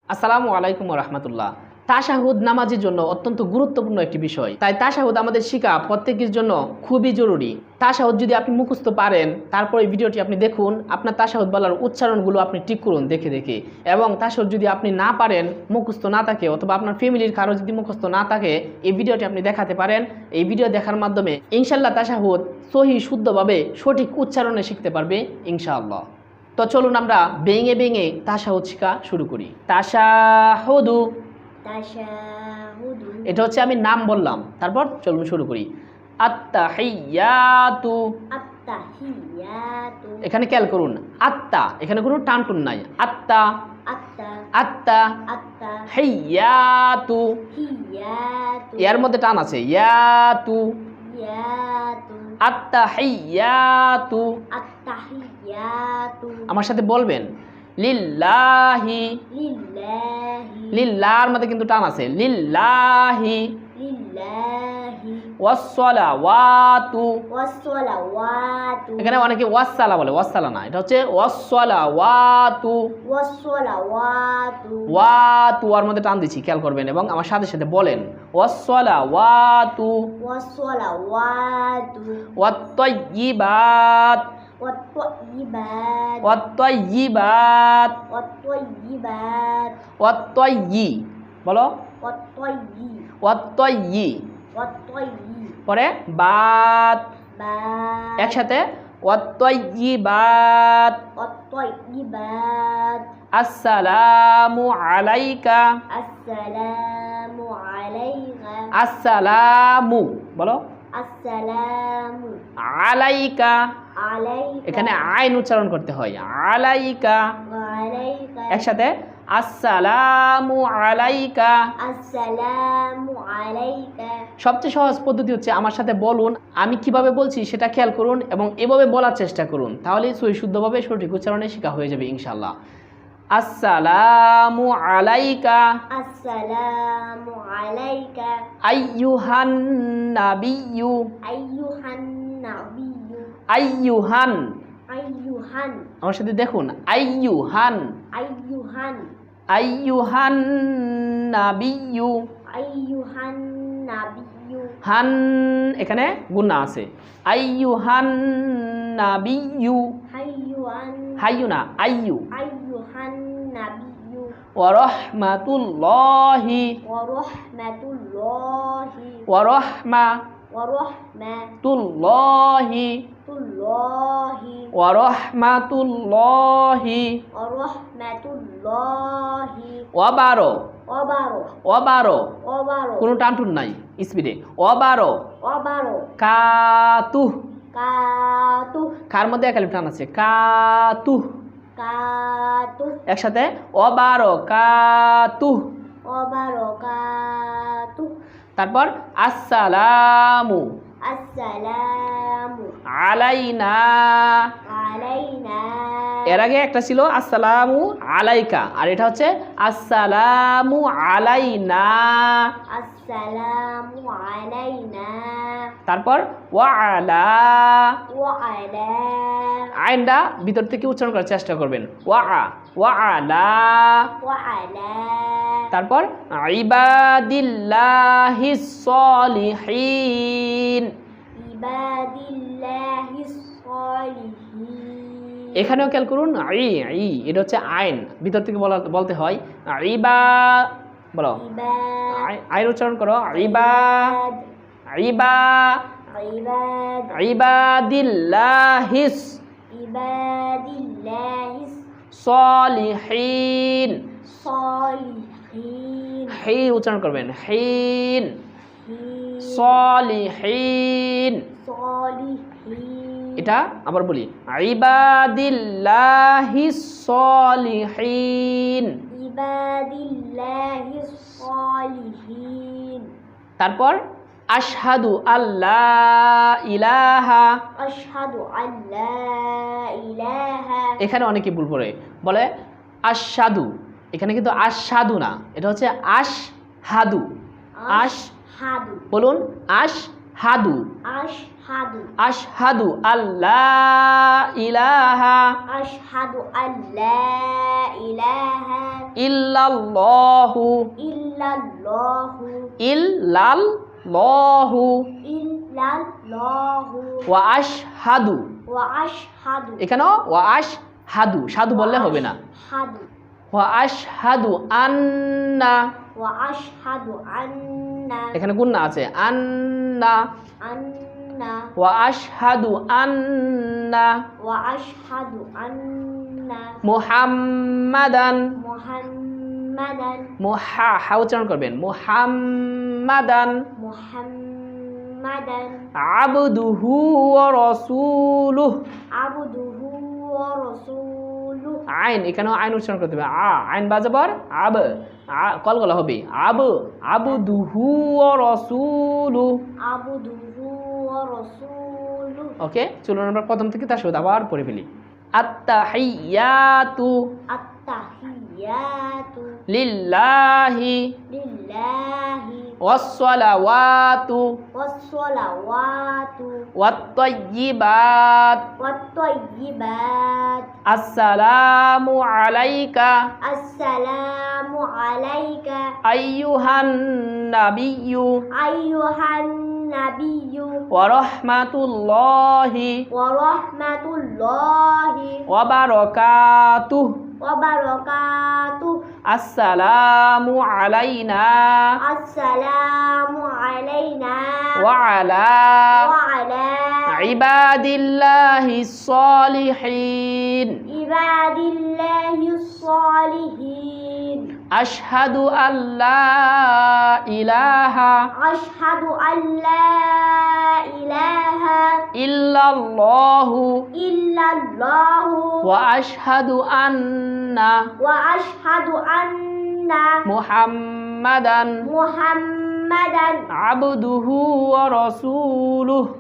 আসসালামু আলাইকুম রাহমাতুল্লাহ। তাশাহুদ নামাজের জন্য অত্যন্ত গুরুত্বপূর্ণ একটি বিষয়, তাই তাশাহুদ আমাদের শিখা প্রত্যেকের জন্য খুবই জরুরি। তাশাহুদ যদি আপনি মুখস্থ পারেন, তারপর এই ভিডিওটি আপনি দেখুন, আপনার তাশাহুদ বলার উচ্চারণগুলো আপনি ঠিক করুন দেখে দেখে। এবং তাশাহুদ যদি আপনি না পারেন, মুখস্থ না থাকে, অথবা আপনার ফ্যামিলির কারো যদি মুখস্থ না থাকে, এই ভিডিওটি আপনি দেখাতে পারেন। এই ভিডিও দেখার মাধ্যমে ইনশাল্লাহ তাশাহুদ সহি শুদ্ধভাবে সঠিক উচ্চারণে শিখতে পারবে ইনশাআল্লাহ। তো চলুন আমরা ভেঙে ভেঙে তাশাহুদ শিখা শুরু করি। তাশাহুদু, এটা হচ্ছে আমি নাম বললাম, তারপর চলুন শুরু করি। আত্তাহিয়াতু, এখানে খেয়াল করুন, আত্তা এখানে কোনো টানটুন নাই। আত্তা আত্তা, হিয়াতু, এর মধ্যে টান আছে। ইয়াতু, আত্তাহিয়াতু, আমার সাথে বলবেন লিল্লাহি, লিল্লাহর মধ্যে কিন্তু টান আছে। লিল্লাহি ওয়াসসালাওয়াতু, এখানে অনেকে ওয়াসসালা বলে, ওয়াসসালা না, এটা হচ্ছে ওয়াসসালাওয়াতু। ওয়াতু আর মধ্যে টান দিচ্ছি, খেয়াল করবেন এবং আমার সাথে সাথে বলেন ওয়াসসালাওয়াতু, ওয়াত্তাইয়িবাত, ওয়াত্তাইয়িবাত, ওয়াত্তাইয়ি, বলো ওয়াত্তাইয়ি, পরে বাত, একসাথে ওয়াত্তাইয়িবাত, আসসালামু আলাইকা, আসসালামু, বলো আলাইকা, এখানে আইন উচ্চারণ করতে হয়। আলাইকা, একসাথে আসসালামু আলাইকা। সবচেয়ে সহজ পদ্ধতি হচ্ছে আমার সাথে বলুন, আমি কিভাবে বলছি সেটা খেয়াল করুন এবং এভাবে বলার চেষ্টা করুন, তাহলে সহি শুদ্ধভাবে সঠিক উচ্চারণে শেখা হয়ে যাবে ইনশাআল্লাহ। আসসালামু আলাইকা, আইয়ুহান নাবিয়্যু, আইয়ুহান, আমার সাথে দেখুন, আইয়ুহান, আইয়ুহান নাবিয়্যু, হান এখানে গুণা আছে। আইয়ুহান নাবিয়্যু, হাইয়ু না, আইয়ু, ওয়া রাহমাতুল্লাহি, ওয়া রাহমাতুল্লাহি, ওয়া রাহমাতুল্লাহি, ওয়াবারো, ওয়াবারো, কোনো টানটুন নাই, স্পিডে। ওয়াবারো কাতুহ, কার মধ্যে একালিফ টান আছে। কাতুহ, একসাথে ওয়াবারো কাতুহ, তারপর আসসালামু আলাইনা, এর আগে একটা ছিল আসসালামু আলাইকা, আর এটা হচ্ছে আসসালামু আলাইনা। তারপর ওয়ালা, আইনটা ভিতর থেকে উচ্চারণ করার চেষ্টা করবেন। ওয়ালা, তারপর ইবাদিল্লাহিস সলিহিন, এখানেও খেয়াল করুন, এটা হচ্ছে আইন, ভিতর থেকে বলতে হয়। বলো আইন উচ্চারণ করো। ইবাদিল্লাহিস সলিহিন, হি উচ্চারণ করবেন। হিন, সলিহিন, এটা আবার বলি, ইবাদিল্লাহিস সলিহিন। তারপর আশহাদু আল্লাহ ইলাহা, এখানে অনেকে ভুল করে বলে আশহাদু, এখানে কিন্তু আশহাদু না, এটা হচ্ছে আশহাদু। বলুন হাদু আশহাদু আশহাদু আল্লা ইলাহা আশহাদু আল্লা ইলাহা ইল্লাল্লাহু ইল্লাল্লাহু ইল্লাল্লাহু ইল্লাল্লাহু ওয়া আশহাদু ওয়া আশহাদু এখানেও ওয়া আশহাদু সাধু বললে হবে না হাদু ওয়া আশহাদু আন্না ওয়া আশহাদু আন্না এখানে গুন্না আছে আন্না আন্না ওয়া আশহাদু আন্না ওয়া আশহাদু আন্না মুহাম্মাদান মুহাম্মাদান হা উচ্চারণ করবেন মুহাম্মাদান মুহাম্মাদান আবদুহু ওয়া রাসূলুহু আবদুহু ওয়া রাসূলুহু আইন এখানেও আইন উচ্চারণ করতে হবে আইন বাজাবার কলগলা হবে আবদুহু ওয়া রাসূলুহু আবদুহু ওয়া রাসূলুহু ওকে চলুন আমরা প্রথম থেকে তার সাথে আবার পড়ে ফেলি আত্তাহিয়াতু আত্তাহিয়াতু লিল্লাহি লিল্লাহি ওয়াসসালাওয়াতু ওয়াসসালাওয়াতু ওয়াত-তাইয়্যিবাত ওয়াত-তাইয়্যিবাত আসসালামু আলাইকা আসসালামু আলাইকা আইয়ুহান নাবিয়্যু আইয়ুহান নাবিয়্যু ওয়া রাহমাতুল্লাহি ওয়া রাহমাতুল্লাহি ওয়া বারাকাতুহু ওয়া বারাকাতুহু আসসালামু আলাইনা আসসালামু আলাইনা ওয়া আলা ওয়া আলা ইবাদিল্লাহিস সালিহিন ইবাদিল্লাহিস সালিহিন আশহাদু আল্লা ইলাহা আশহাদু আল্লা ইলাহা ইল্লাল্লাহু ইল্লাল্লাহু ওয়া আশহাদু আন্না ওয়া আশহাদু আন্না মুহাম্মাদান মুহাম্মাদান আবদুহু ওয়া রাসূলুহু